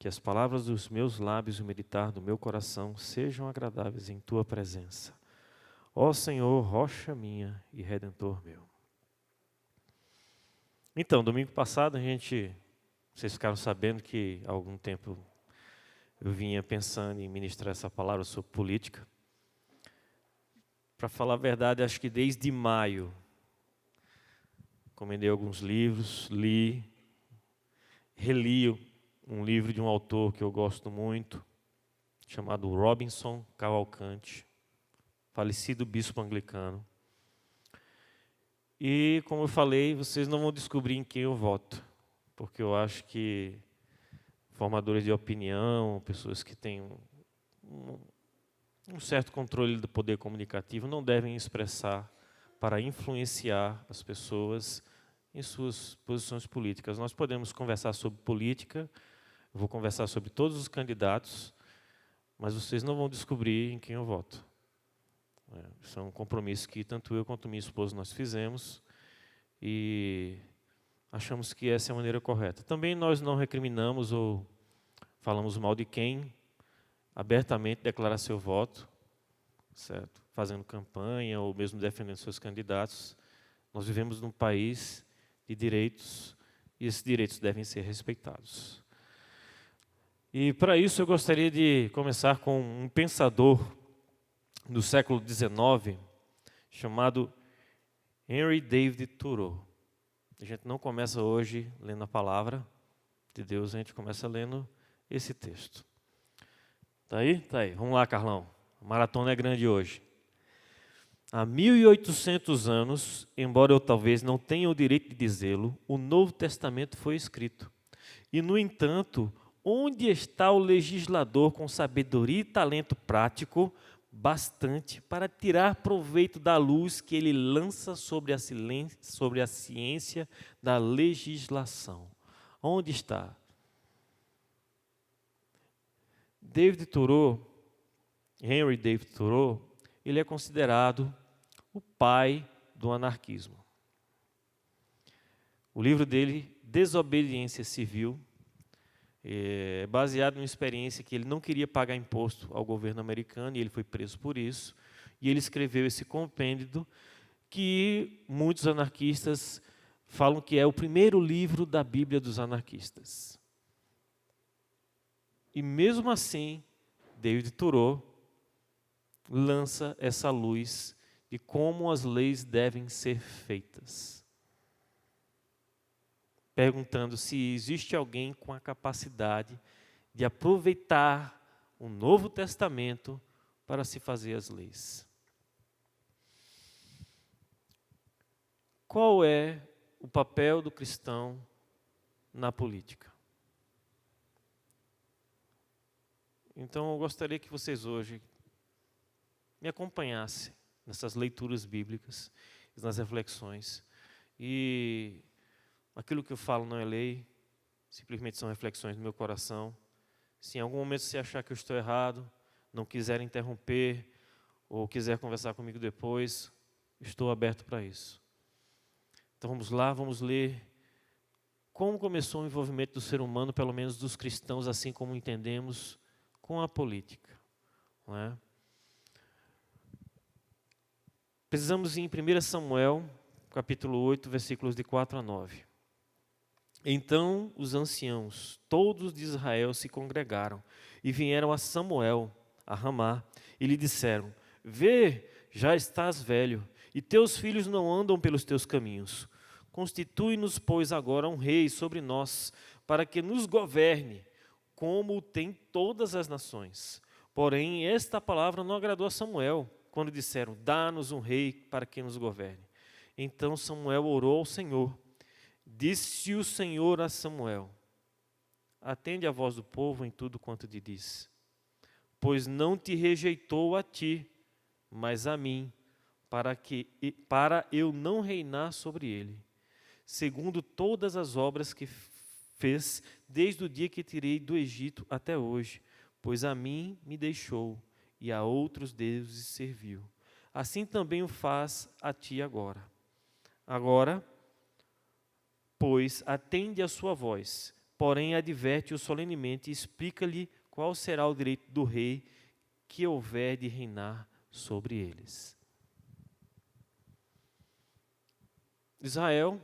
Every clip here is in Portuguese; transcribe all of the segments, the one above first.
que as palavras dos meus lábios e o meditar do meu coração sejam agradáveis em tua presença. Ó Senhor, rocha minha e redentor meu. Então, domingo passado vocês ficaram sabendo que há algum tempo eu vinha pensando em ministrar essa palavra sobre política. Para falar a verdade, acho que desde maio, encomendei alguns livros, reli um livro de um autor que eu gosto muito, chamado Robinson Cavalcante, falecido bispo anglicano. E, como eu falei, vocês não vão descobrir em quem eu voto, porque eu acho que formadores de opinião, pessoas que têm um certo controle do poder comunicativo, não devem expressar para influenciar as pessoas em suas posições políticas. Nós podemos conversar sobre política, eu vou conversar sobre todos os candidatos, mas vocês não vão descobrir em quem eu voto. Isso é um compromisso que tanto eu quanto minha esposa nós fizemos e achamos que essa é a maneira correta. Também nós não recriminamos ou falamos mal de quem abertamente declarar seu voto, certo? Fazendo campanha ou mesmo defendendo seus candidatos. Nós vivemos num país de direitos e esses direitos devem ser respeitados. E para isso eu gostaria de começar com um pensador do século XIX chamado Henry David Thoreau. A gente não começa hoje lendo a palavra de Deus, a gente começa lendo esse texto. Tá aí? Tá aí. Vamos lá, Carlão. A maratona é grande hoje. Há 1800 anos, embora eu talvez não tenha o direito de dizê-lo, o Novo Testamento foi escrito. E, no entanto, onde está o legislador com sabedoria e talento prático bastante para tirar proveito da luz que ele lança sobre a ciência da legislação? Onde está? Henry David Thoreau, ele é considerado o pai do anarquismo. O livro dele, Desobediência Civil, é baseado numa experiência que ele não queria pagar imposto ao governo americano e ele foi preso por isso. E ele escreveu esse compêndio que muitos anarquistas falam que é o primeiro livro da Bíblia dos anarquistas. E mesmo assim, David Thoreau lança essa luz de como as leis devem ser feitas, perguntando se existe alguém com a capacidade de aproveitar o Novo Testamento para se fazer as leis. Qual é o papel do cristão na política? Então, eu gostaria que vocês hoje me acompanhassem nessas leituras bíblicas, nas reflexões. E aquilo que eu falo não é lei, simplesmente são reflexões do meu coração. Se em algum momento você achar que eu estou errado, não quiser interromper, ou quiser conversar comigo depois, estou aberto para isso. Então vamos lá, vamos ler como começou o envolvimento do ser humano, pelo menos dos cristãos, assim como entendemos, com a política. Não é? Precisamos ir em 1 Samuel, capítulo 8, versículos de 4 a 9. Então os anciãos, todos de Israel, se congregaram e vieram a Samuel, a Ramá, e lhe disseram: Vê, já estás velho, e teus filhos não andam pelos teus caminhos. Constitui-nos, pois, agora um rei sobre nós, para que nos governe, como tem todas as nações. Porém, esta palavra não agradou a Samuel, quando disseram: Dá-nos um rei para que nos governe. Então Samuel orou ao Senhor. Disse o Senhor a Samuel: Atende a voz do povo em tudo quanto te diz, pois não te rejeitou a ti, mas a mim, para eu não reinar sobre ele, segundo todas as obras que fez desde o dia que tirei do Egito até hoje, pois a mim me deixou e a outros deuses serviu. Assim também o faz a ti agora. Agora, pois, atende a sua voz, porém adverte-o solenemente e explica-lhe qual será o direito do rei que houver de reinar sobre eles. Israel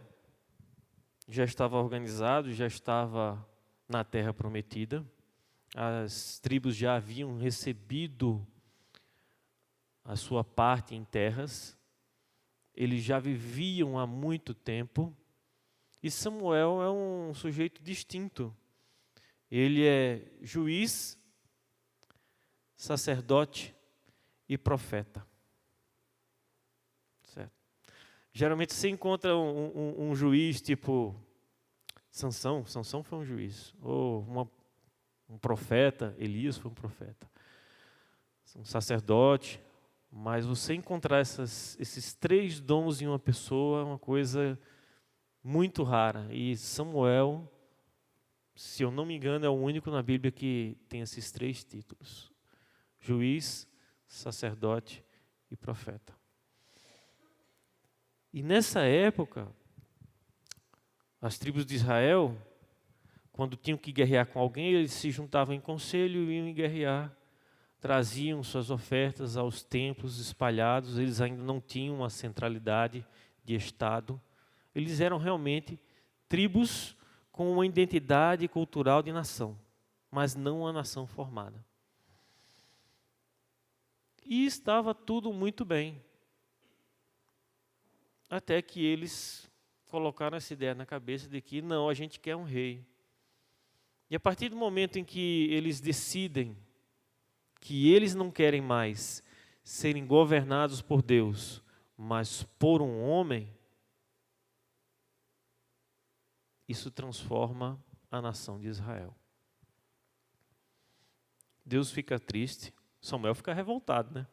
já estava organizado, já estava na terra prometida, as tribos já haviam recebido a sua parte em terras, eles já viviam há muito tempo, e Samuel é um sujeito distinto. Ele é juiz, sacerdote e profeta. Certo? Geralmente você encontra um juiz tipo Sansão foi um juiz, ou um profeta, Elias foi um profeta, um sacerdote, mas você encontrar esses 3 dons em uma pessoa é uma coisa muito rara. E Samuel, se eu não me engano, é o único na Bíblia que tem esses 3 títulos: juiz, sacerdote e profeta. E nessa época, as tribos de Israel, quando tinham que guerrear com alguém, eles se juntavam em conselho e iam guerrear. Traziam suas ofertas aos templos espalhados, eles ainda não tinham uma centralidade de Estado. Eles eram realmente tribos com uma identidade cultural de nação, mas não uma nação formada. E estava tudo muito bem, até que eles colocaram essa ideia na cabeça de que não, a gente quer um rei. E a partir do momento em que eles decidem que eles não querem mais serem governados por Deus, mas por um homem, isso transforma a nação de Israel. Deus fica triste, Samuel fica revoltado, né?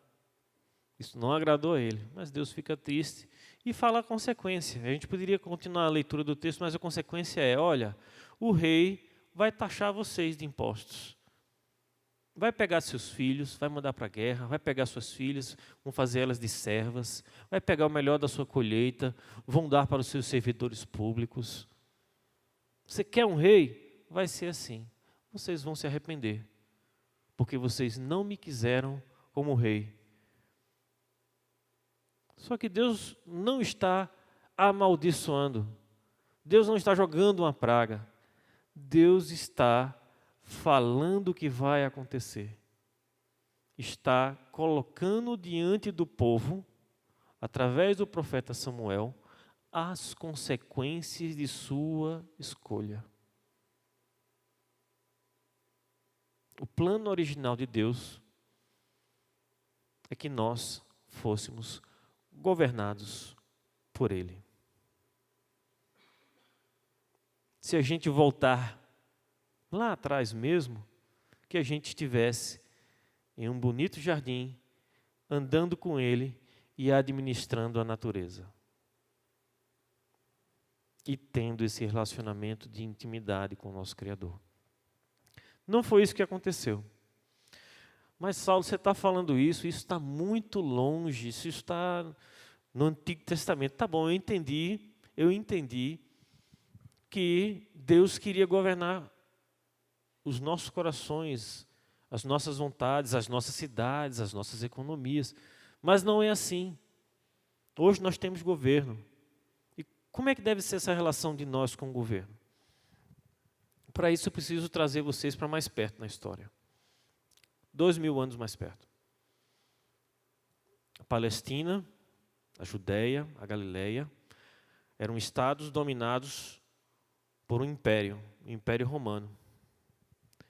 Isso não agradou a ele, mas Deus fica triste e fala a consequência. A gente poderia continuar a leitura do texto, mas a consequência é, olha, o rei vai taxar vocês de impostos. Vai pegar seus filhos, vai mandar para a guerra, vai pegar suas filhas, vão fazer elas de servas, vai pegar o melhor da sua colheita, vão dar para os seus servidores públicos. Você quer um rei? Vai ser assim. Vocês vão se arrepender, porque vocês não me quiseram como rei. Só que Deus não está amaldiçoando, Deus não está jogando uma praga, Deus está falando o que vai acontecer. Está colocando diante do povo, através do profeta Samuel, as consequências de sua escolha. O plano original de Deus é que nós fôssemos governados por Ele. Se a gente voltar lá atrás mesmo, que a gente estivesse em um bonito jardim, andando com Ele e administrando a natureza. E tendo esse relacionamento de intimidade com o nosso Criador. Não foi isso que aconteceu. Mas, Saulo, você está falando isso está muito longe, isso está no Antigo Testamento. Tá bom, eu entendi que Deus queria governar os nossos corações, as nossas vontades, as nossas cidades, as nossas economias. Mas não é assim. Hoje nós temos governo. E como é que deve ser essa relação de nós com o governo? Para isso eu preciso trazer vocês para mais perto na história. 2000 anos mais perto. A Palestina, a Judéia, a Galileia, eram estados dominados por um império, o Império Romano.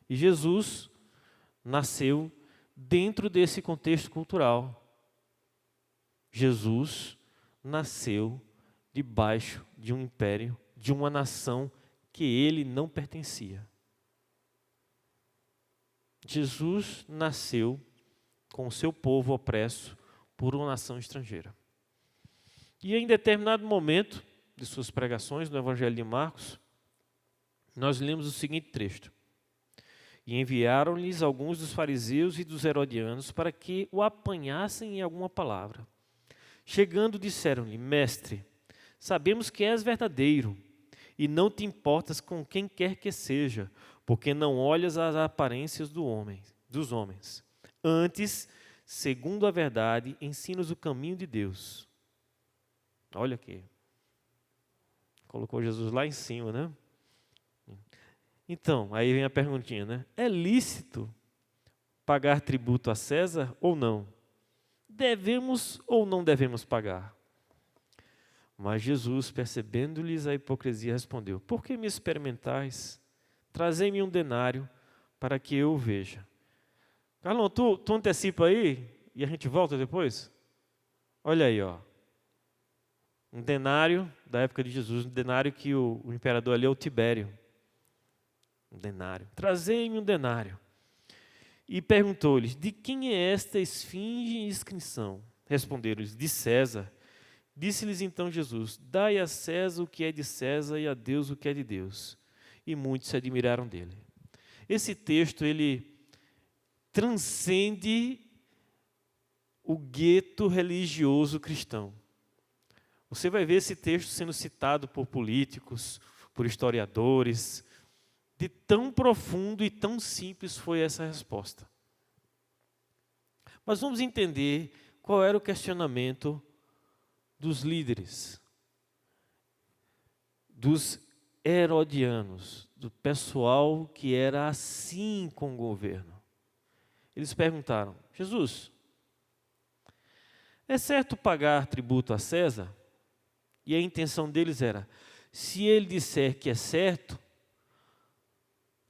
E Jesus nasceu dentro desse contexto cultural. Jesus nasceu debaixo de um império, de uma nação que ele não pertencia. Jesus nasceu com o seu povo opresso por uma nação estrangeira. E em determinado momento de suas pregações no Evangelho de Marcos, nós lemos o seguinte trecho. E enviaram-lhes alguns dos fariseus e dos herodianos para que o apanhassem em alguma palavra. Chegando, disseram-lhe, mestre, sabemos que és verdadeiro e não te importas com quem quer que seja, porque não olhas as aparências dos homens. Antes, segundo a verdade, ensinas o caminho de Deus. Olha aqui. Colocou Jesus lá em cima, né? Então, aí vem a perguntinha, né? É lícito pagar tributo a César ou não? Devemos ou não devemos pagar? Mas Jesus, percebendo-lhes a hipocrisia, respondeu: Por que me experimentais? Trazei-me um denário para que eu o veja. Carlão, tu antecipa aí e a gente volta depois? Olha aí, ó. Um denário da época de Jesus, um denário que o imperador ali é o Tibério. Um denário. Trazei-me um denário. E perguntou-lhes: De quem é esta esfinge e inscrição? Responderam-lhes: De César. Disse-lhes então Jesus: Dai a César o que é de César e a Deus o que é de Deus. E muitos se admiraram dele. Esse texto, ele transcende o gueto religioso cristão. Você vai ver esse texto sendo citado por políticos, por historiadores. De tão profundo e tão simples foi essa resposta. Mas vamos entender qual era o questionamento dos líderes, dos herodianos, do pessoal que era assim com o governo. Eles perguntaram: Jesus, é certo pagar tributo a César? E a intenção deles era: se ele disser que é certo,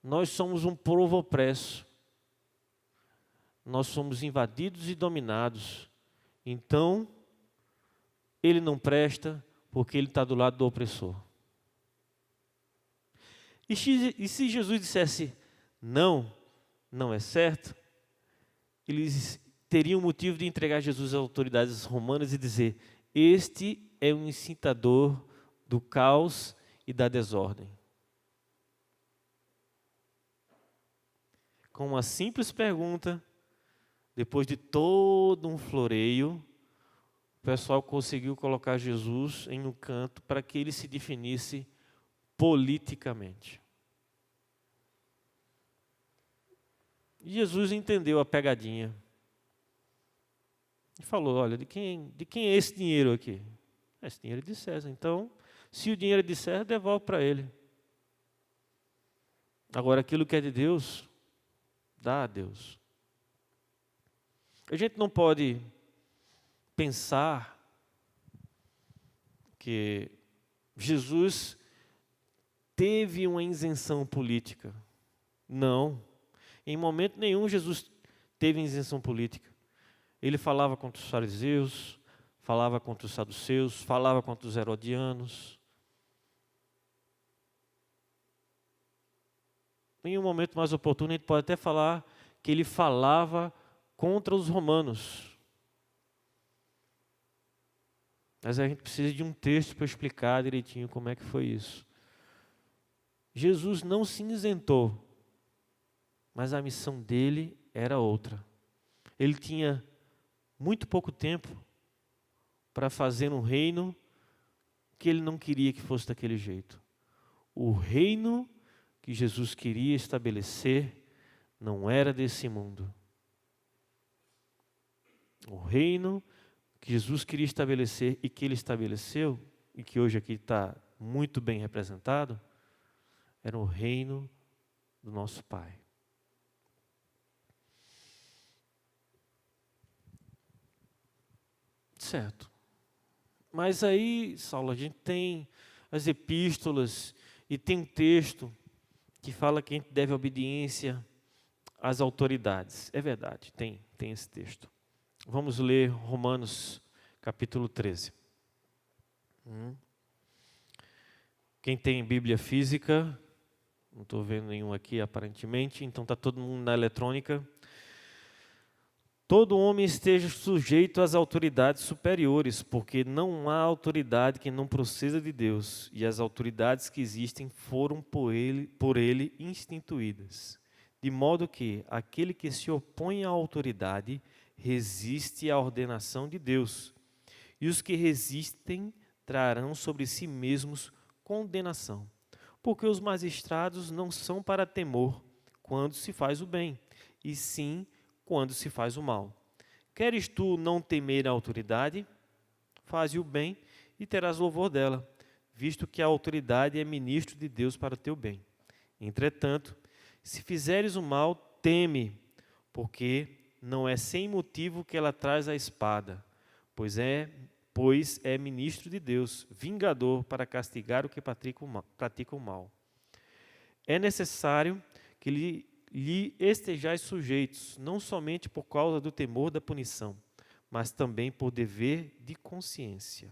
nós somos um povo opresso, nós somos invadidos e dominados, então ele não presta porque ele está do lado do opressor. E se Jesus dissesse não, não é certo, eles teriam motivo de entregar Jesus às autoridades romanas e dizer: este é um incitador do caos e da desordem. Com uma simples pergunta, depois de todo um floreio, o pessoal conseguiu colocar Jesus em um canto para que ele se definisse politicamente. E Jesus entendeu a pegadinha. E falou: olha, de quem é esse dinheiro aqui? Esse dinheiro é de César. Então, se o dinheiro é de César, devolve para ele. Agora, aquilo que é de Deus, dá a Deus. A gente não pode pensar que Jesus teve uma isenção política. Não. Em momento nenhum Jesus teve isenção política. Ele falava contra os fariseus, falava contra os saduceus, falava contra os herodianos. Em um momento mais oportuno, a gente pode até falar que ele falava contra os romanos. Mas a gente precisa de um texto para explicar direitinho como é que foi isso. Jesus não se isentou, mas a missão dele era outra. Ele tinha muito pouco tempo para fazer um reino que ele não queria que fosse daquele jeito. O reino que Jesus queria estabelecer não era desse mundo. O reino que Jesus queria estabelecer e que ele estabeleceu, e que hoje aqui está muito bem representado, era o reino do nosso Pai. Certo. Mas aí, Saulo, a gente tem as epístolas e tem um texto que fala que a gente deve obediência às autoridades. É verdade, tem esse texto. Vamos ler Romanos capítulo 13. Quem tem Bíblia física, não estou vendo nenhum aqui aparentemente, então está todo mundo na eletrônica. Todo homem esteja sujeito às autoridades superiores, porque não há autoridade que não proceda de Deus, e as autoridades que existem foram por ele instituídas. De modo que aquele que se opõe à autoridade resiste à ordenação de Deus, e os que resistem trarão sobre si mesmos condenação. porque os magistrados não são para temor quando se faz o bem, e sim quando se faz o mal. Queres tu não temer a autoridade? Faze o bem e terás louvor dela, visto que a autoridade é ministro de Deus para o teu bem. Entretanto, se fizeres o mal, teme, porque não é sem motivo que ela traz a espada, pois é ministro de Deus, vingador para castigar o que pratica o mal. É necessário que lhe estejais sujeitos, não somente por causa do temor da punição, mas também por dever de consciência.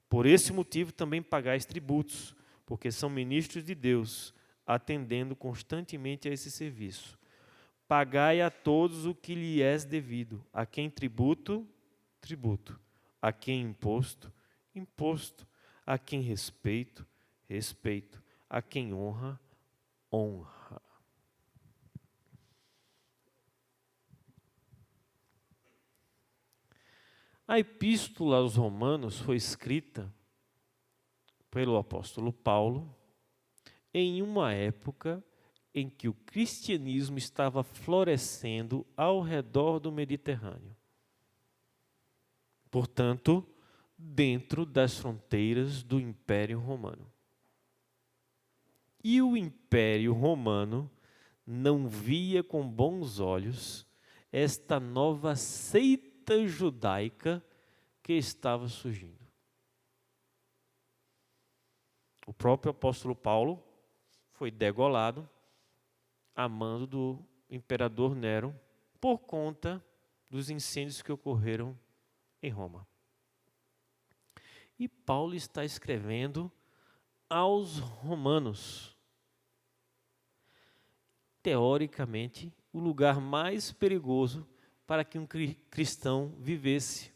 Por esse motivo também pagais tributos, porque são ministros de Deus, atendendo constantemente a esse serviço. Pagai a todos o que lhe é devido, a quem tributo, tributo, a quem imposto, imposto, a quem respeito, respeito, a quem honra, honra. A epístola aos Romanos foi escrita pelo apóstolo Paulo em uma época em que o cristianismo estava florescendo ao redor do Mediterrâneo. Portanto, dentro das fronteiras do Império Romano. E o Império Romano não via com bons olhos esta nova seita judaica que estava surgindo. O próprio apóstolo Paulo foi degolado a mando do imperador Nero por conta dos incêndios que ocorreram em Roma. E Paulo está escrevendo aos romanos. Teoricamente, o lugar mais perigoso para que um cristão vivesse.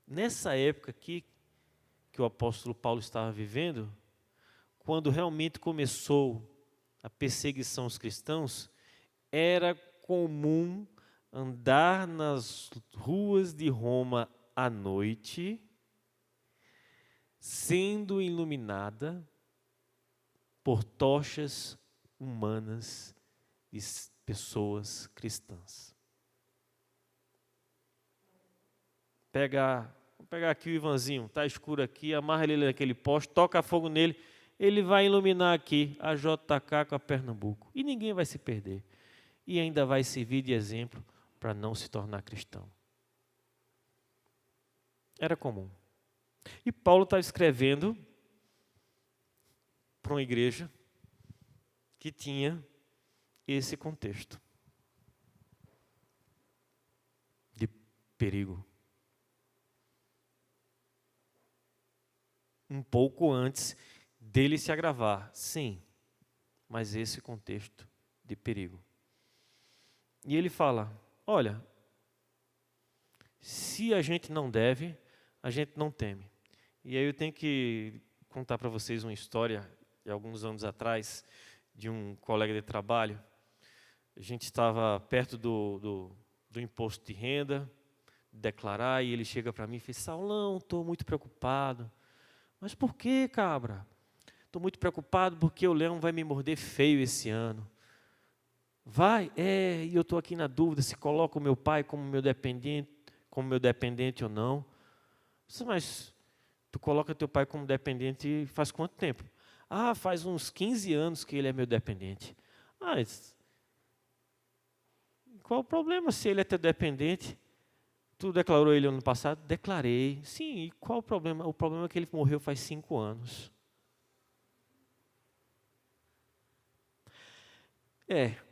Nessa época aqui, que o apóstolo Paulo estava vivendo, quando realmente começou a perseguição aos cristãos, era comum andar nas ruas de Roma à noite, sendo iluminada por tochas humanas de pessoas cristãs. Vou pegar aqui o Ivanzinho, está escuro aqui, amarra ele naquele poste, toca fogo nele, ele vai iluminar aqui a JK com a Pernambuco. E ninguém vai se perder. E ainda vai servir de exemplo para não se tornar cristão. Era comum. E Paulo está escrevendo para uma igreja que tinha esse contexto de perigo. Um pouco antes dele se agravar, sim, mas esse contexto de perigo. E ele fala, olha, se a gente não deve, a gente não teme. E aí eu tenho que contar para vocês uma história de alguns anos atrás, de um colega de trabalho. A gente estava perto do imposto de renda, declarar, e ele chega para mim e fala, Saulão, estou muito preocupado. Mas por que, cabra? Estou muito preocupado porque o leão vai me morder feio esse ano. Vai? E eu estou aqui na dúvida se coloco o meu pai como meu dependente ou não. Mas tu coloca teu pai como dependente faz quanto tempo? Faz uns 15 anos que ele é meu dependente. Qual o problema se ele é teu dependente? Tu declarou ele ano passado? Declarei. Sim, e qual o problema? O problema é que ele morreu faz 5 anos.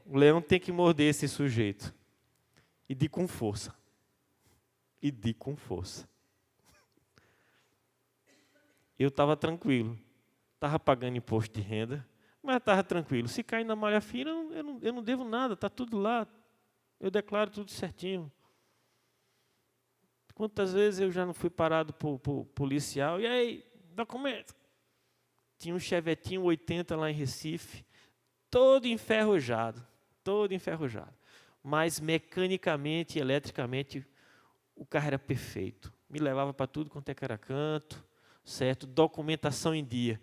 O leão tem que morder esse sujeito. E de com força. Eu estava tranquilo. Estava pagando imposto de renda, mas estava tranquilo. Se cair na malha fina, eu não devo nada, está tudo lá. Eu declaro tudo certinho. Quantas vezes eu já não fui parado por policial? E aí, documento? Tinha um chevetinho 80 lá em Recife, todo enferrujado. Mas mecanicamente e eletricamente, o carro era perfeito. Me levava para tudo quanto era canto, certo? Documentação em dia.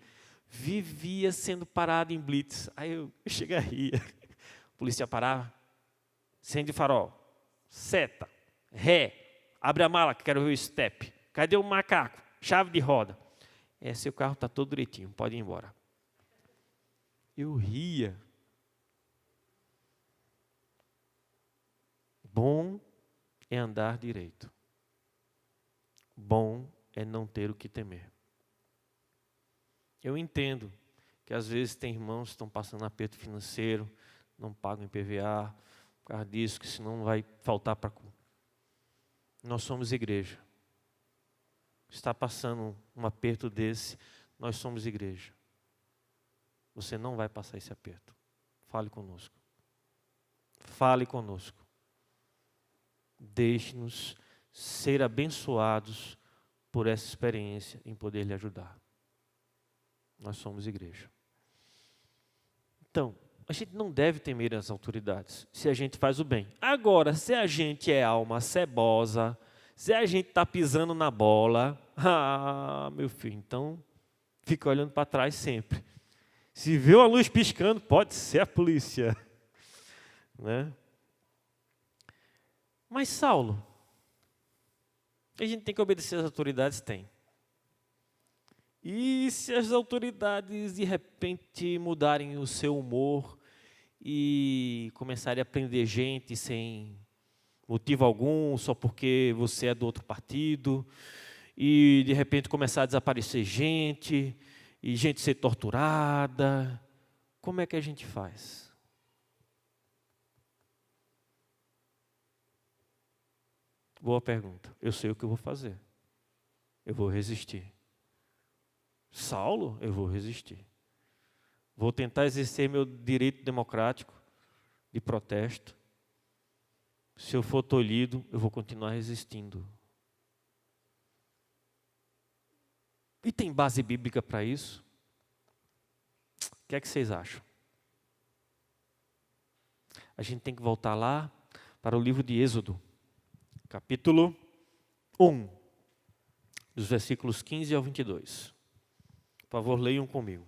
Vivia sendo parado em blitz. Aí eu chegaria, a polícia parava, acende farol, seta, ré, abre a mala que quero ver o step. Cadê o macaco? Chave de roda. Seu carro está todo direitinho, pode ir embora. Eu ria. Bom é andar direito. Bom é não ter o que temer. Eu entendo que às vezes tem irmãos que estão passando aperto financeiro, não pagam IPVA, por causa disso, que senão vai faltar para... Nós somos igreja. Está passando um aperto desse, nós somos igreja. Você não vai passar esse aperto. Fale conosco. Fale conosco. Deixe-nos ser abençoados por essa experiência em poder lhe ajudar. Nós somos igreja. Então, a gente não deve temer as autoridades se a gente faz o bem. Agora, se a gente é alma cebosa, se a gente está pisando na bola, meu filho, então fica olhando para trás sempre. Se vê uma luz piscando, pode ser a polícia. Né? Mas Saulo, a gente tem que obedecer às autoridades? Tem. E se as autoridades de repente mudarem o seu humor e começarem a prender gente sem motivo algum, só porque você é do outro partido, e de repente começar a desaparecer gente, e gente ser torturada, como é que a gente faz? Boa pergunta. Eu sei o que eu vou fazer. Eu vou resistir. Saulo, eu vou resistir. Vou tentar exercer meu direito democrático de protesto. Se eu for tolhido, eu vou continuar resistindo. E tem base bíblica para isso? O que é que vocês acham? A gente tem que voltar lá para o livro de Êxodo, capítulo 1, dos versículos 15 ao 22. Por favor, leiam comigo.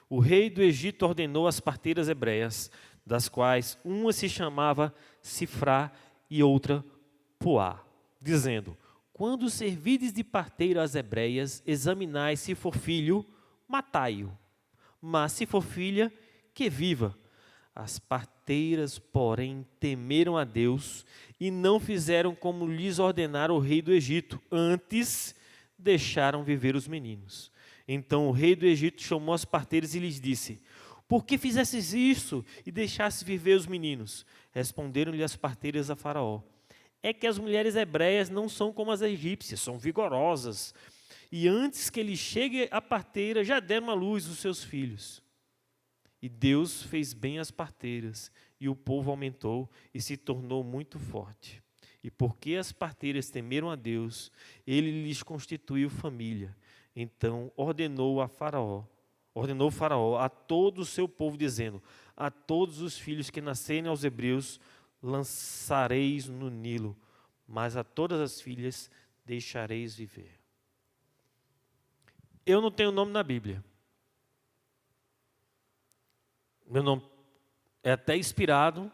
O rei do Egito ordenou as parteiras hebreias, das quais uma se chamava Sifrá e outra Puá, dizendo: quando servides de parteiro às hebreias, examinai se for filho, matai-o, mas se for filha, que viva. As parteiras, porém, temeram a Deus e não fizeram como lhes ordenara o rei do Egito, antes deixaram viver os meninos. Então o rei do Egito chamou as parteiras e lhes disse: por que fizesses isso e deixasses viver os meninos? Responderam-lhe as parteiras a Faraó: é que as mulheres hebreias não são como as egípcias, são vigorosas. E antes que ele chegue a parteira, já deram à luz os seus filhos. E Deus fez bem às parteiras, e o povo aumentou e se tornou muito forte. E porque as parteiras temeram a Deus, ele lhes constituiu família. Então ordenou Faraó a todo o seu povo, dizendo: a todos os filhos que nascerem aos hebreus lançareis no Nilo, mas a todas as filhas deixareis viver. Eu não tenho nome na Bíblia. Meu nome é até inspirado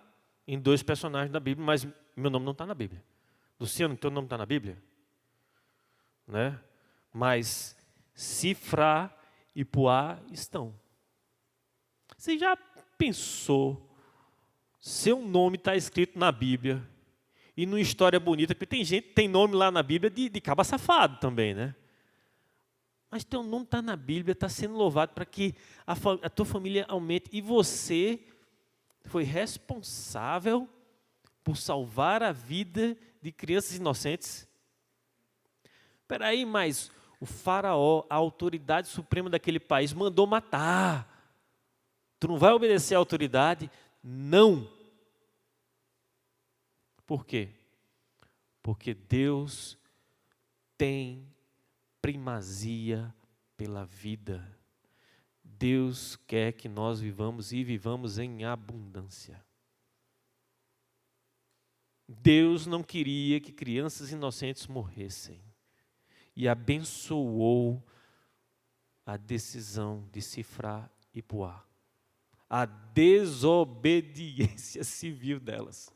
em 2 personagens da Bíblia, mas meu nome não está na Bíblia. Luciano, teu nome está na Bíblia? Né? Mas Sifrá e Puá estão. Você já pensou, seu nome está escrito na Bíblia, e numa história bonita, porque tem gente que tem nome lá na Bíblia de caba safado também, né? Mas teu nome está na Bíblia, está sendo louvado para que a tua família aumente, e você foi responsável por salvar a vida de crianças inocentes? Espera aí, mas o faraó, a autoridade suprema daquele país, mandou matar. Tu não vai obedecer à autoridade? Não. Por quê? Porque Deus tem primazia pela vida. Deus quer que nós vivamos e vivamos em abundância. Deus não queria que crianças inocentes morressem. e abençoou a decisão de Sifrá e Puá. A desobediência civil delas.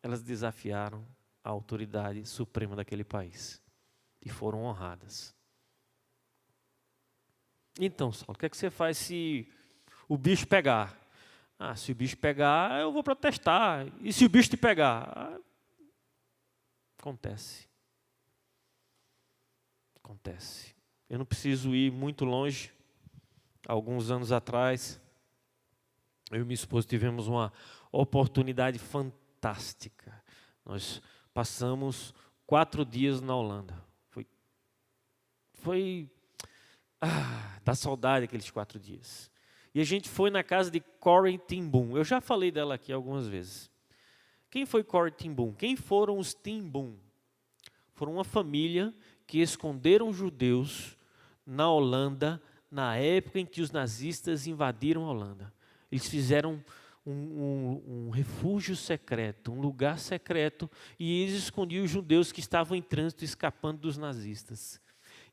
Elas desafiaram a autoridade suprema daquele país e foram honradas. Então, Saulo, o que é que você faz se o bicho pegar? Se o bicho pegar, eu vou protestar. E se o bicho te pegar? Acontece. Acontece. Eu não preciso ir muito longe. Alguns anos atrás, eu e minha esposa tivemos uma oportunidade fantástica. Nós passamos 4 dias na Holanda. Dá saudade aqueles 4 dias. E a gente foi na casa de Corrie ten Boom. Eu já falei dela aqui algumas vezes. Quem foi Corrie ten Boom? Quem foram os ten Boom? Foram uma família que esconderam judeus na Holanda, na época em que os nazistas invadiram a Holanda. Eles fizeram um refúgio secreto, um lugar secreto, e eles escondiam os judeus que estavam em trânsito escapando dos nazistas.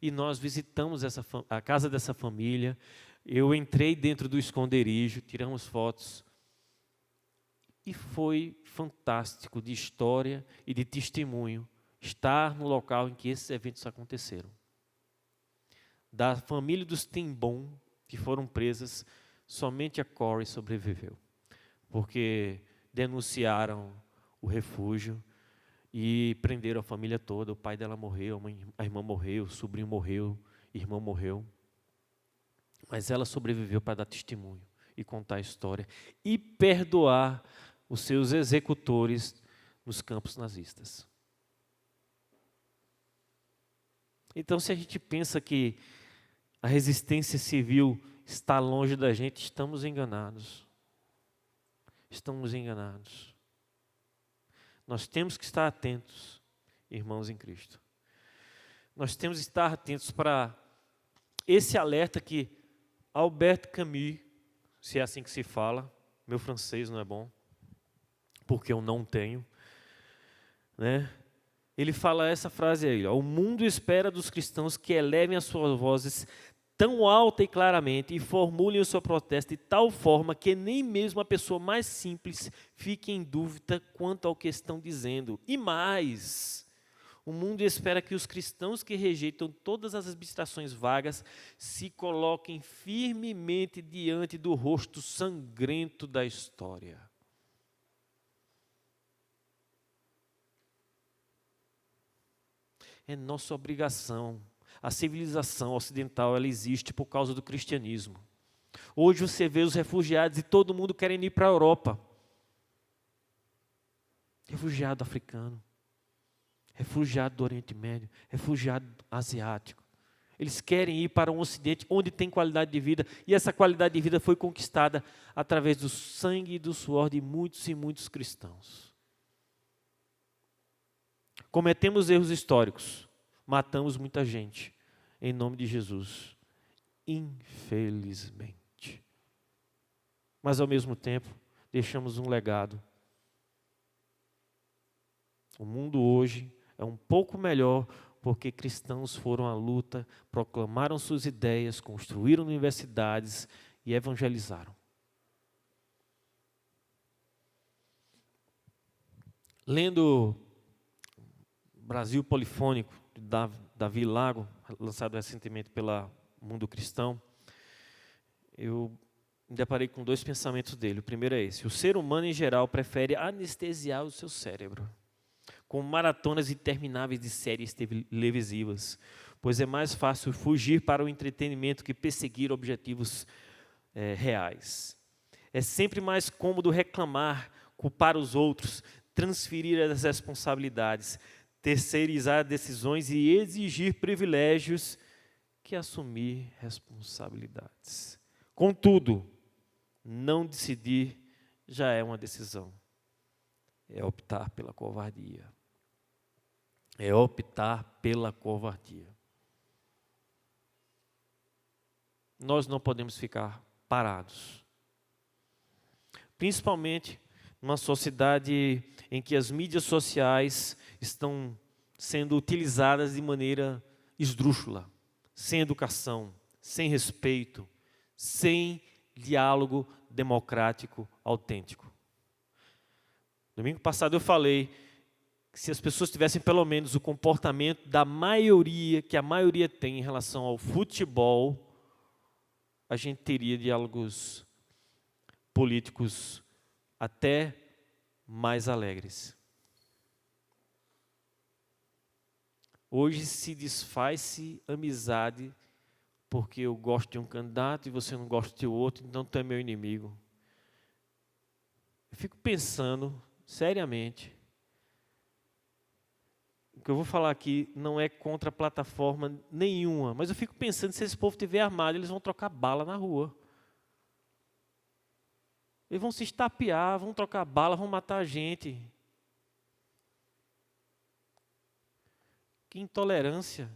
E nós visitamos a casa dessa família. Eu entrei dentro do esconderijo, tiramos fotos. E foi fantástico de história e de testemunho estar no local em que esses eventos aconteceram. Da família dos ten Boom, que foram presas, somente a Corrie sobreviveu. Porque denunciaram o refúgio e prenderam a família toda. O pai dela morreu, a irmã morreu, o sobrinho morreu, a irmã morreu. Mas ela sobreviveu para dar testemunho e contar a história e perdoar os seus executores nos campos nazistas. Então, se a gente pensa que a resistência civil está longe da gente, estamos enganados. Estamos enganados. Nós temos que estar atentos, irmãos em Cristo. Nós temos que estar atentos para esse alerta que Albert Camus, se é assim que se fala, meu francês não é bom, porque eu não tenho, né? Ele fala essa frase aí: o mundo espera dos cristãos que elevem as suas vozes tão alta e claramente e formulem o seu protesto de tal forma que nem mesmo a pessoa mais simples fique em dúvida quanto ao que estão dizendo. E mais, o mundo espera que os cristãos que rejeitam todas as abstrações vagas se coloquem firmemente diante do rosto sangrento da história. É nossa obrigação. A civilização ocidental, ela existe por causa do cristianismo. Hoje você vê os refugiados e todo mundo querendo ir para a Europa. Refugiado africano, refugiado do Oriente Médio, refugiado asiático. Eles querem ir para um ocidente onde tem qualidade de vida, e essa qualidade de vida foi conquistada através do sangue e do suor de muitos e muitos cristãos. Cometemos erros históricos, matamos muita gente, em nome de Jesus, infelizmente. Mas, ao mesmo tempo, deixamos um legado. O mundo hoje é um pouco melhor porque cristãos foram à luta, proclamaram suas ideias, construíram universidades e evangelizaram. Lendo Brasil Polifônico, de Davi Lago, lançado recentemente pela Mundo Cristão, eu me deparei com 2 pensamentos dele. O primeiro é esse: o ser humano em geral prefere anestesiar o seu cérebro com maratonas intermináveis de séries televisivas, pois é mais fácil fugir para o entretenimento que perseguir objetivos reais. É sempre mais cômodo reclamar, culpar os outros, transferir as responsabilidades, terceirizar decisões e exigir privilégios que assumir responsabilidades. Contudo, não decidir já é uma decisão. É optar pela covardia. É optar pela covardia. Nós não podemos ficar parados. Principalmente numa sociedade em que as mídias sociais estão sendo utilizadas de maneira esdrúxula, sem educação, sem respeito, sem diálogo democrático autêntico. Domingo passado eu falei que se as pessoas tivessem pelo menos o comportamento da maioria, que a maioria tem em relação ao futebol, a gente teria diálogos políticos até mais alegres. Hoje se desfaz-se amizade porque eu gosto de um candidato e você não gosta de outro, então tu é meu inimigo. Eu fico pensando, seriamente, o que eu vou falar aqui não é contra plataforma nenhuma, mas eu fico pensando, se esse povo estiver armado, eles vão trocar bala na rua. Eles vão se estapear, vão trocar bala, vão matar a gente. Que intolerância.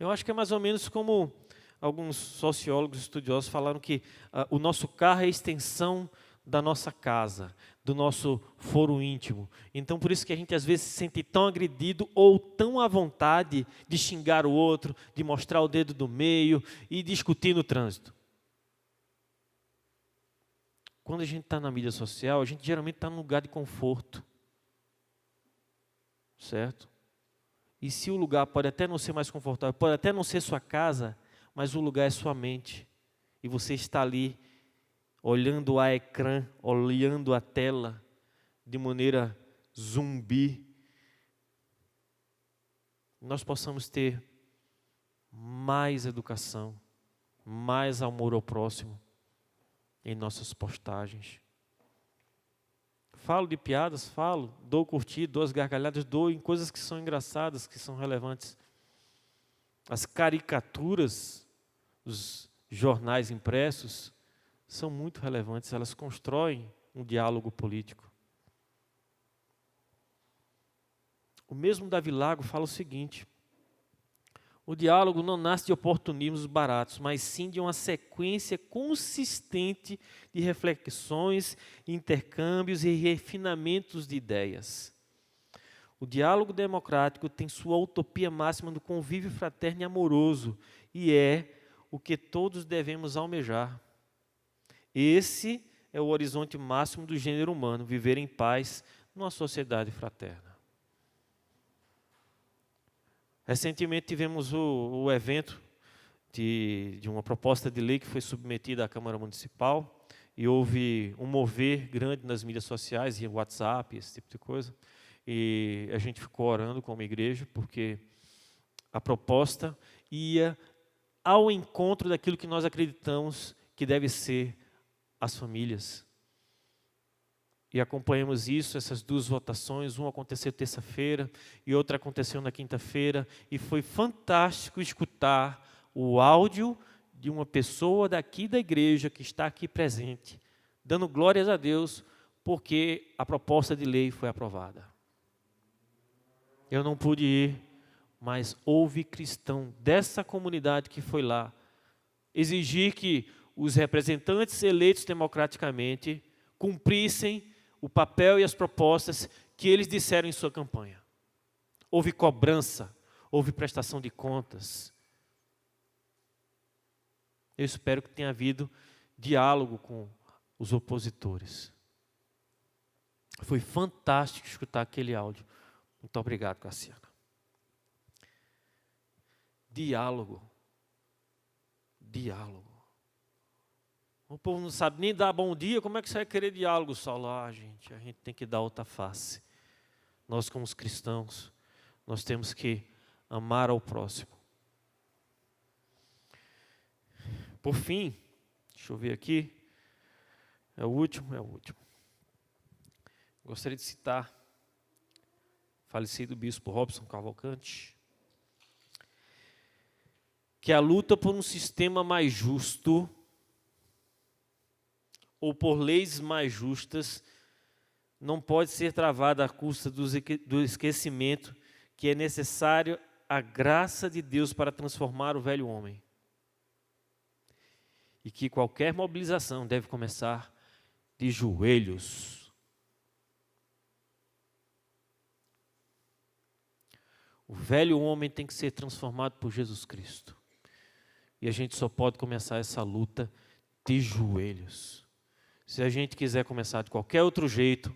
Eu acho que é mais ou menos como alguns sociólogos estudiosos falaram que o nosso carro é a extensão da nossa casa, do nosso foro íntimo. Então, por isso que a gente às vezes se sente tão agredido ou tão à vontade de xingar o outro, de mostrar o dedo do meio e discutir no trânsito. Quando a gente está na mídia social, a gente geralmente está num lugar de conforto. Certo? E se o lugar pode até não ser mais confortável, pode até não ser sua casa, mas o lugar é sua mente. E você está ali, olhando a ecrã, olhando a tela, de maneira zumbi. Nós possamos ter mais educação, mais amor ao próximo em nossas postagens. Falo de piadas, dou curtir, dou as gargalhadas, dou em coisas que são engraçadas, que são relevantes. As caricaturas dos jornais impressos são muito relevantes, elas constroem um diálogo político. O mesmo Davi Lago fala o seguinte: o diálogo não nasce de oportunismos baratos, mas sim de uma sequência consistente de reflexões, intercâmbios e refinamentos de ideias. O diálogo democrático tem sua utopia máxima no convívio fraterno e amoroso, e é o que todos devemos almejar. Esse é o horizonte máximo do gênero humano, viver em paz numa sociedade fraterna. Recentemente tivemos o evento de uma proposta de lei que foi submetida à Câmara Municipal e houve um mover grande nas mídias sociais, e WhatsApp, esse tipo de coisa. E a gente ficou orando como igreja porque a proposta ia ao encontro daquilo que nós acreditamos que deve ser as famílias. E acompanhamos isso, essas duas votações, uma aconteceu terça-feira e outra aconteceu na quinta-feira, e foi fantástico escutar o áudio de uma pessoa daqui da igreja que está aqui presente, dando glórias a Deus, porque a proposta de lei foi aprovada. Eu não pude ir, mas houve cristão dessa comunidade que foi lá exigir que os representantes eleitos democraticamente cumprissem o papel e as propostas que eles disseram em sua campanha. Houve cobrança, houve prestação de contas. Eu espero que tenha havido diálogo com os opositores. Foi fantástico escutar aquele áudio. Muito obrigado, Cassiana. Diálogo. Diálogo. O povo não sabe nem dar bom dia, como é que você vai querer diálogo, Saulo? A gente tem que dar outra face. Nós, como os cristãos, nós temos que amar ao próximo. Por fim, deixa eu ver aqui, é o último. Gostaria de citar o falecido bispo Robson Cavalcante, que a luta por um sistema mais justo ou por leis mais justas não pode ser travada à custa do esquecimento que é necessário a graça de Deus para transformar o velho homem. E que qualquer mobilização deve começar de joelhos. O velho homem tem que ser transformado por Jesus Cristo. E a gente só pode começar essa luta de joelhos. Se a gente quiser começar de qualquer outro jeito,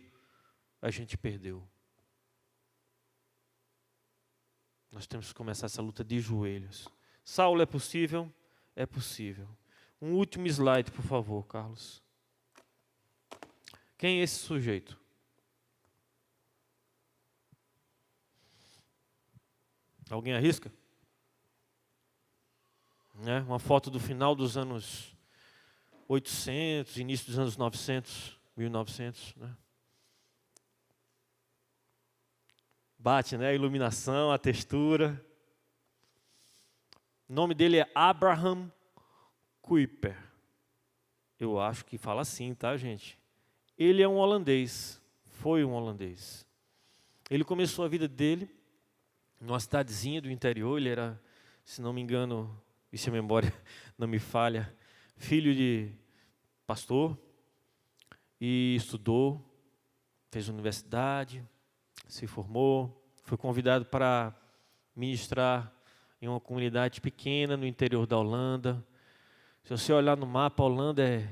a gente perdeu. Nós temos que começar essa luta de joelhos. Saulo, é possível? É possível. Um último slide, por favor, Carlos. Quem é esse sujeito? Alguém arrisca? Uma foto do final dos anos 800, início dos anos 900, 1900. Bate, a iluminação, a textura. O nome dele é Abraham Kuyper. Eu acho que fala assim, tá, gente? Ele é um holandês, foi um holandês. Ele começou a vida dele numa cidadezinha do interior. Ele era, se não me engano, e se a memória não me falha, filho de pastor, e estudou, fez universidade, se formou, foi convidado para ministrar em uma comunidade pequena no interior da Holanda. Se você olhar no mapa, a Holanda é,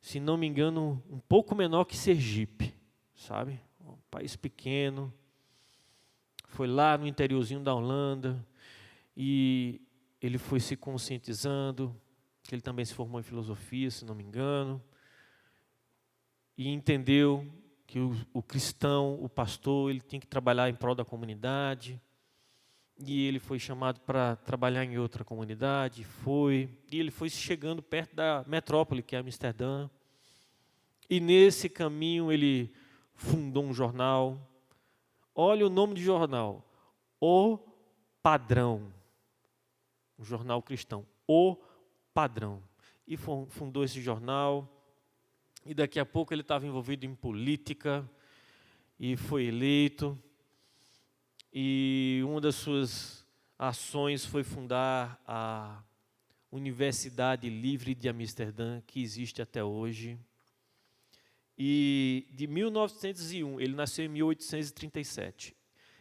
se não me engano, um pouco menor que Sergipe, sabe? Um país pequeno. Foi lá no interiorzinho da Holanda e ele foi se conscientizando, que ele também se formou em filosofia, se não me engano, e entendeu que o cristão, o pastor, ele tem que trabalhar em prol da comunidade. E ele foi chamado para trabalhar em outra comunidade, e ele foi chegando perto da metrópole, que é Amsterdã. E nesse caminho ele fundou um jornal. Olha o nome de jornal, O Padrão. Um jornal cristão, O Padrão. E fundou esse jornal. E daqui a pouco ele estava envolvido em política e foi eleito. E uma das suas ações foi fundar a Universidade Livre de Amsterdã, que existe até hoje. E de 1901, ele nasceu em 1837.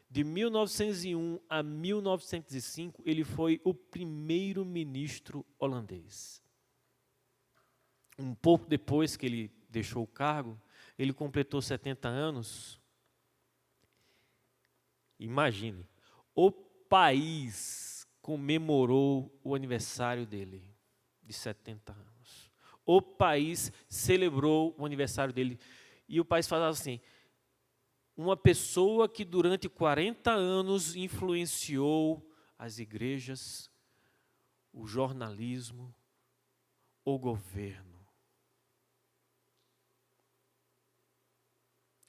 De 1901 a 1905, ele foi o primeiro-ministro holandês. Um pouco depois que ele deixou o cargo, ele completou 70 anos. Imagine, o país comemorou o aniversário dele, de 70 anos. O país celebrou o aniversário dele. E o país falava assim, uma pessoa que durante 40 anos influenciou as igrejas, o jornalismo, o governo.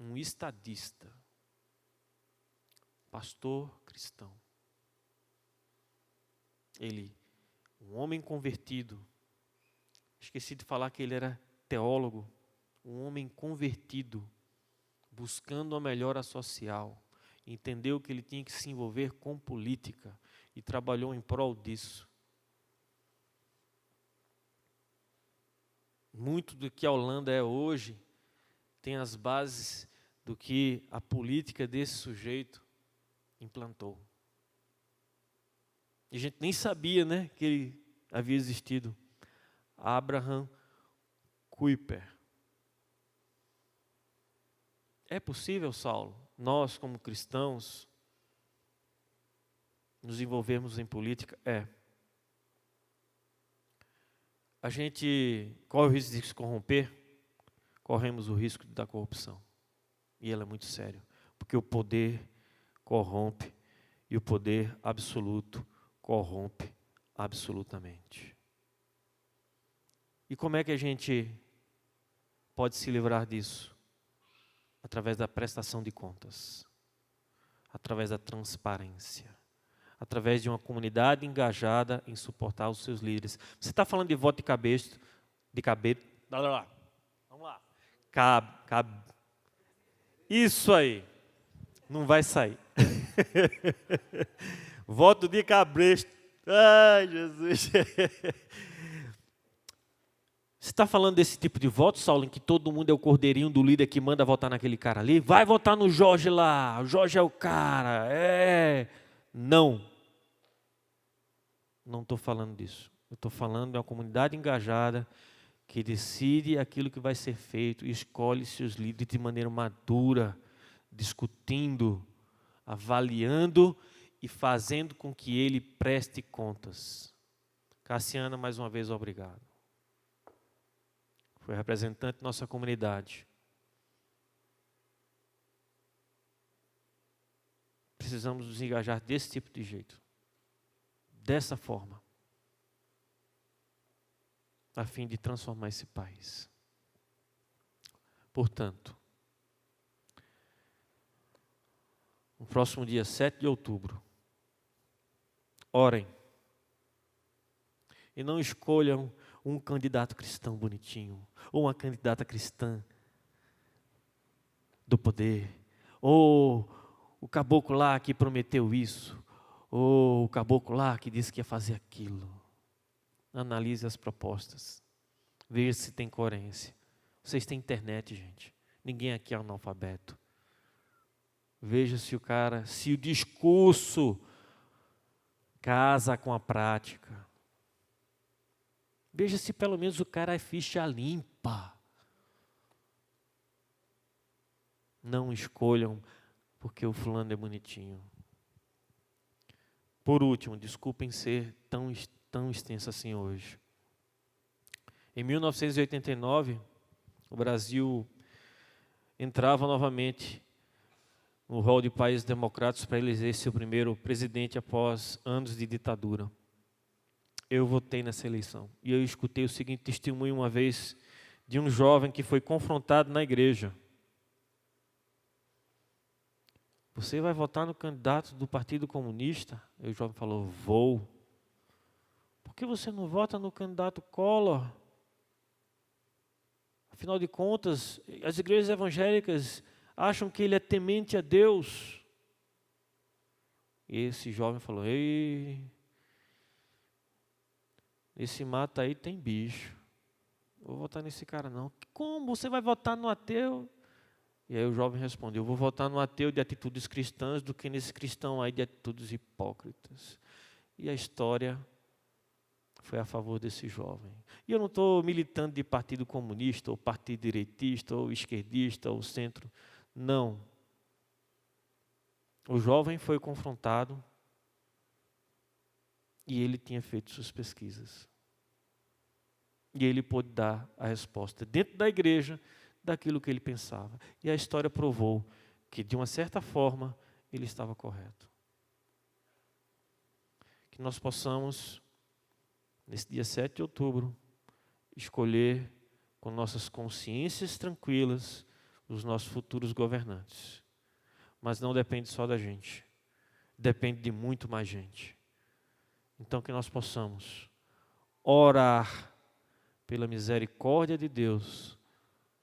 Um estadista, pastor cristão. Ele, um homem convertido, esqueci de falar que ele era teólogo, um homem convertido, buscando a melhora social, entendeu que ele tinha que se envolver com política e trabalhou em prol disso. Muito do que a Holanda é hoje tem as bases do que a política desse sujeito implantou. E a gente nem sabia, que ele havia existido. Abraham Kuyper. É possível, Saulo, nós como cristãos nos envolvermos em política? É. A gente corre o risco de se corromper? Corremos o risco da corrupção. E ela é muito séria, porque o poder corrompe e o poder absoluto corrompe absolutamente. E como é que a gente pode se livrar disso? Através da prestação de contas, através da transparência, através de uma comunidade engajada em suportar os seus líderes. Você está falando de voto de cabeça, vamos lá. Isso aí, não vai sair. Voto de cabresto. Ai, Jesus. Você está falando desse tipo de voto, Saulo, em que todo mundo é o cordeirinho do líder que manda votar naquele cara ali? Vai votar no Jorge lá, o Jorge é o cara, não. Não estou falando disso. Eu estou falando de uma comunidade engajada que decide aquilo que vai ser feito e escolhe seus líderes de maneira madura, discutindo, avaliando e fazendo com que ele preste contas. Cassiana, mais uma vez, obrigado. Foi representante da nossa comunidade. Precisamos nos engajar desse tipo de jeito, dessa forma, a fim de transformar esse país. Portanto, no próximo dia 7 de outubro, orem e não escolham um candidato cristão bonitinho, ou uma candidata cristã do poder, ou o caboclo lá que prometeu isso, ou o caboclo lá que disse que ia fazer aquilo. Analise as propostas, veja se tem coerência. Vocês têm internet, gente, ninguém aqui é analfabeto. Veja se o discurso casa com a prática. Veja se pelo menos o cara é ficha limpa. Não escolham porque o fulano é bonitinho. Por último, desculpem ser tão extenso assim hoje. Em 1989, o Brasil entrava novamente no rol de países democráticos para eleger seu primeiro presidente após anos de ditadura. Eu votei nessa eleição e eu escutei o seguinte testemunho uma vez de um jovem que foi confrontado na igreja. Você vai votar no candidato do Partido Comunista? E o jovem falou, vou. Por que você não vota no candidato Collor? Afinal de contas, as igrejas evangélicas acham que ele é temente a Deus. E esse jovem falou, ei, esse mato aí tem bicho. Vou votar nesse cara não. Como? Você vai votar no ateu? E aí o jovem respondeu, eu vou votar no ateu de atitudes cristãs do que nesse cristão aí de atitudes hipócritas. E a história foi a favor desse jovem. E eu não estou militando de partido comunista, ou partido direitista, ou esquerdista, ou centro. Não. O jovem foi confrontado e ele tinha feito suas pesquisas. E ele pôde dar a resposta dentro da igreja daquilo que ele pensava. E a história provou que, de uma certa forma, ele estava correto. Que nós possamos, nesse dia 7 de outubro, escolher com nossas consciências tranquilas os nossos futuros governantes. Mas não depende só da gente. Depende de muito mais gente. Então que nós possamos orar pela misericórdia de Deus,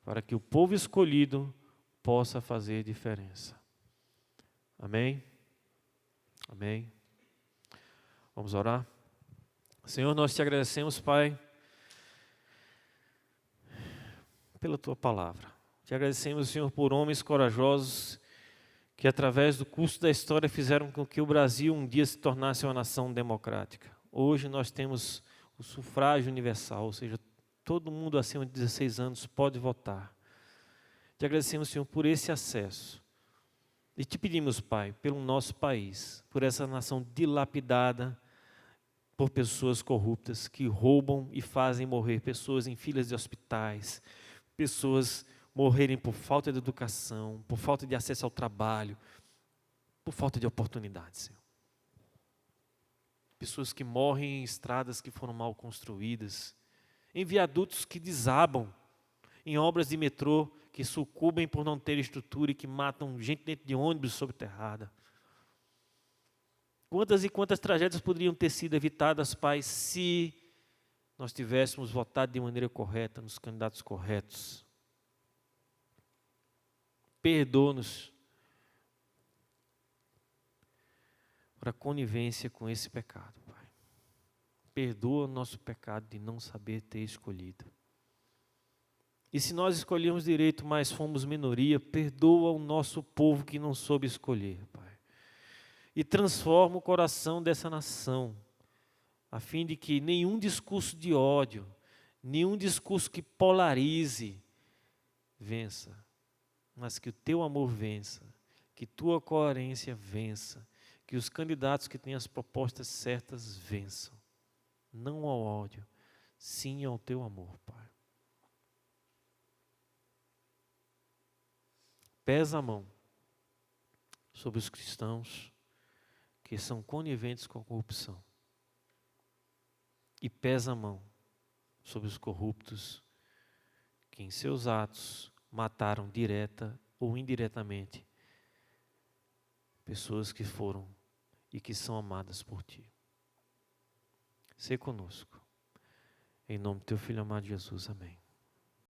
para que o povo escolhido possa fazer diferença. Amém? Amém? Vamos orar? Senhor, nós te agradecemos, Pai, pela Tua palavra. Te agradecemos, Senhor, por homens corajosos que, através do curso da história, fizeram com que o Brasil um dia se tornasse uma nação democrática. Hoje nós temos o sufrágio universal, ou seja, todo mundo acima de 16 anos pode votar. Te agradecemos, Senhor, por esse acesso. E te pedimos, Pai, pelo nosso país, por essa nação dilapidada por pessoas corruptas que roubam e fazem morrer pessoas em filas de hospitais, pessoas morrerem por falta de educação, por falta de acesso ao trabalho, por falta de oportunidades, Senhor. Pessoas que morrem em estradas que foram mal construídas, em viadutos que desabam, em obras de metrô que sucumbem por não ter estrutura e que matam gente dentro de ônibus soterrada. Quantas e quantas tragédias poderiam ter sido evitadas, Pai, se nós tivéssemos votado de maneira correta nos candidatos corretos. Perdoa-nos por a conivência com esse pecado, Pai. Perdoa o nosso pecado de não saber ter escolhido. E se nós escolhemos direito, mas fomos minoria, perdoa o nosso povo que não soube escolher, Pai. e transforma o coração dessa nação, a fim de que nenhum discurso de ódio, nenhum discurso que polarize vença, mas que o teu amor vença, que tua coerência vença, que os candidatos que têm as propostas certas vençam, não ao ódio, sim ao teu amor, Pai. Pesa a mão sobre os cristãos que são coniventes com a corrupção. E pesa a mão sobre os corruptos que em seus atos mataram direta ou indiretamente pessoas que foram e que são amadas por Ti. Sê conosco. Em nome do Teu Filho amado Jesus, amém.